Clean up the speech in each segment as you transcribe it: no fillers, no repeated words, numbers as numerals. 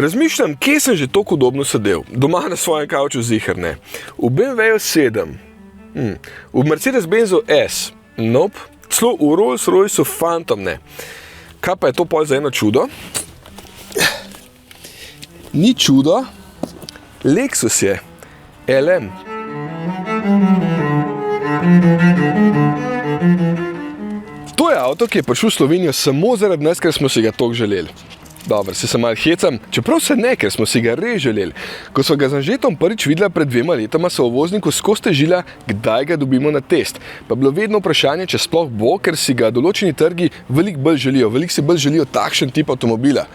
Razmišljam, kje sem že toliko udobno sedel. Doma na svojem kavču ziher, ne. V BMW 7, v Mercedes-Benzu S, nope, celo v Rolls-Royceu Phantom, ne. Kaj pa je to pol za eno čudo? Ni čudo, Lexus je, LM. To je avto, ki je prišel v Slovenijo samo zaradi nas, ker smo si ga toliko želeli. Dobro, se malo hecam, čeprav se ne, ker smo si ga res želeli. Ko smo ga z Anžetom prvič videla pred 2 letoma, so v vozniku skozi težila, kdaj ga dobimo na test. Pa bilo vedno vprašanje, če sploh bo, ker si ga določeni trgi veliko bolj želijo. Veliko si bolj želijo takšen tip avtomobila.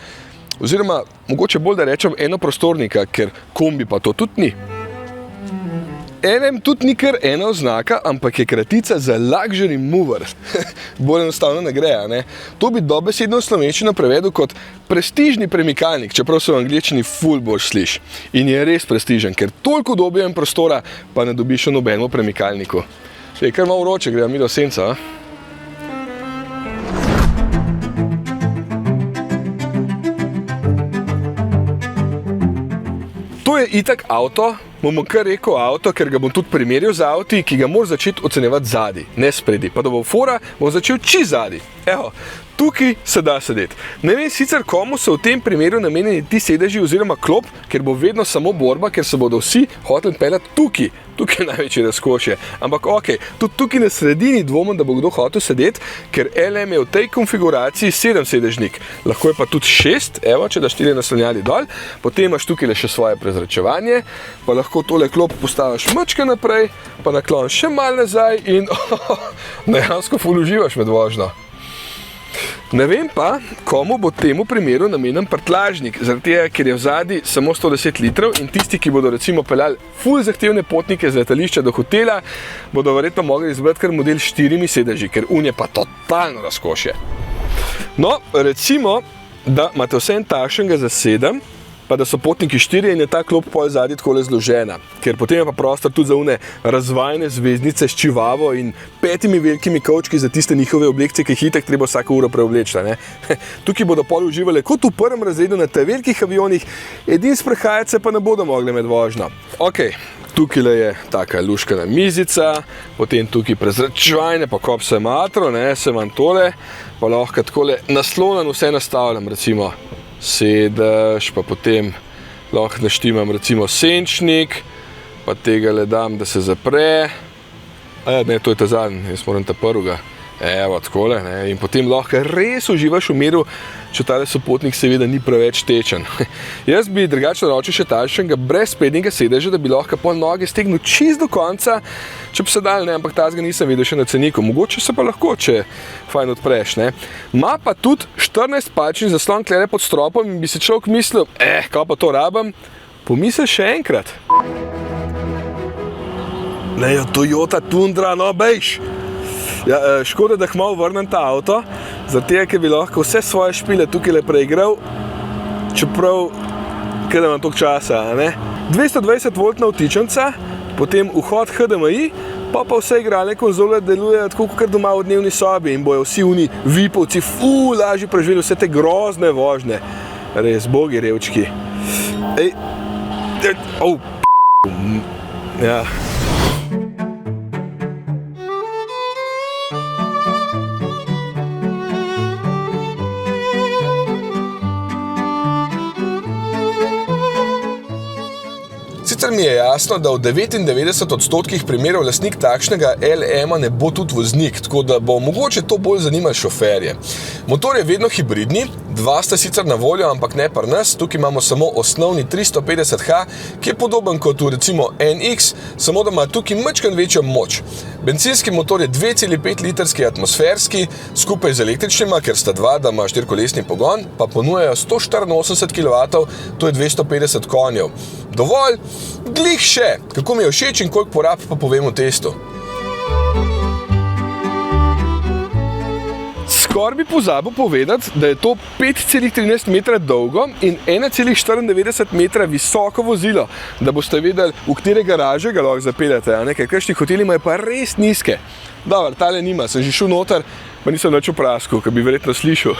Oziroma, mogoče bolj da rečem enoprostornika, ker kombi pa to tudi ni. LM tudi ni kar ena oznaka, ampak je kratica za Luxury Mover. Bolj enostavno ne gre, ne? To bi dobesedno v slovenščino prevedel kot prestižni premikalnik, čeprav se v angleščini ful boljš sliš. In je res prestižen, ker toliko udobja in prostora pa ne dobiš v nobenemu premikalniku. Je kar malo vroče, greva mi do senca, a? To je itak avto, bomo kar rekel avto, ker ga bom tudi primerjal z avti, ki ga moraš začeti ocenjevati zadaj, ne spredi. Pa da bo fora, bom začel zadaj. Evo, tukaj se da sedeti. Ne vem sicer, komu so v tem primeru namenjeni ti sedeži oziroma klop, ker bo vedno samo borba, ker se bodo vsi hoteli peljati tukaj. Tukaj je največje razkošje. Ampak ok, tudi tukaj na sredini dvomim, da bo kdo hotel sedeti, ker LM je v tej konfiguraciji 7-sedežnik. Lahko je pa tudi 6, evo, če daš 4 naslonjali dol, potem imaš tukaj še svoje prezračevanje, pa lahko tole klop postaviš mačke naprej, pa naklon še malo nazaj in dejansko ful uživaš med vožnjo. Ne vem pa, komu bo temu primeru namenjen prtljažnik, zaradi tega, ker je vzadi samo 110 litrov in tisti, ki bodo recimo peljali ful zahtevne potnike z letališča do hotela, bodo verjetno mogli izbrati kar model s 4 sedeži, ker unje pa totalno razkošje. No, recimo, da imate vse en takšnega za 7, pa da so potniki 4 in je ta klop pol zadnji takole zložena, ker potem je pa prostor tudi za une razvajene zvezdnice s čivavo in 5 velikimi kovčki za tiste njihove oblekcije, ki jih itak treba vsako uro preoblečla, ne. Tukaj bodo pol uživali kot v prvem razredu na te velikih avionih, edin sprehajati se pa ne bodo mogli med vožnjo. Ok, tukaj je taka luškana mizica, potem tukaj prezračevanje, pa kop se matro, ne, se vam tole, pa lahko takole naslonan vse nastavljam, recimo sedež, pa potem lahko naštimam recimo senčnik, pa tega le dam, da se zapre. Ne, to je ta zadnji, jaz moram ta prvega. Evo, takole, ne, in potem lahko res uživaš v miru, če tale sopotnik seveda ni preveč tečen. Jaz bi drugače naročil še takšnega brez sprednjega sedeža, da bi lahko pol noge stegnil čisto do konca, če bi se dal, ne, ampak tazga nisem videl še na ceniku. Mogoče se pa lahko, če fajn odpreš, ne. Ma pa tudi 14-palčni zaslon klere pod stropom in bi si človek mislil, kaj pa to rabim, pomisli še enkrat. Ne, Toyota Tundra, no bejš. Ja, škoda, da malo vrnem ta avto, zaradi tega, ker bi lahko vse svoje špile tukaj le preigral, čeprav, ker imam toliko časa, ne. 220 voltna vtičnica, potem vhod HDMI, pa vse igralne konzole delujejo tako, kot doma v dnevni sobi in bojo vsi oni vipovci ful lažje preživeli vse te grozne vožnje. Res, bogi revčki. Ja. Sicer mi je jasno, da v 99% primerov lastnik takšnega LM-a ne bo tudi voznik, tako da bo mogoče to bolj zanimalo šoferje. Motor je vedno hibridni, 2 sta sicer na voljo, ampak ne pri nas. Tukaj imamo samo osnovni 350H, ki je podoben kot v recimo NX, samo da ima tukaj majčkeno večjo moč. Bencinski motor je 2,5 litrski atmosferski, skupaj z električnima, ker sta 2, da ima 4-kolesni pogon, pa ponujajo 184 kW, to je 250 konjev. Dovolj, glih še, kako mi je všeč in koliko porab pa povem v testu. Skoraj bi pozabil povedati, da je to 5,13 metra dolgo in 1,94 metra visoko vozilo, da boste vedeli, v katere garaže ga lahko zapeljate, a ne, ker kakšni hoteli imajo pa res nizke. Dobar, tale nima, sem že šel noter, pa nisem nič vpraskal, ker bi verjetno slišal.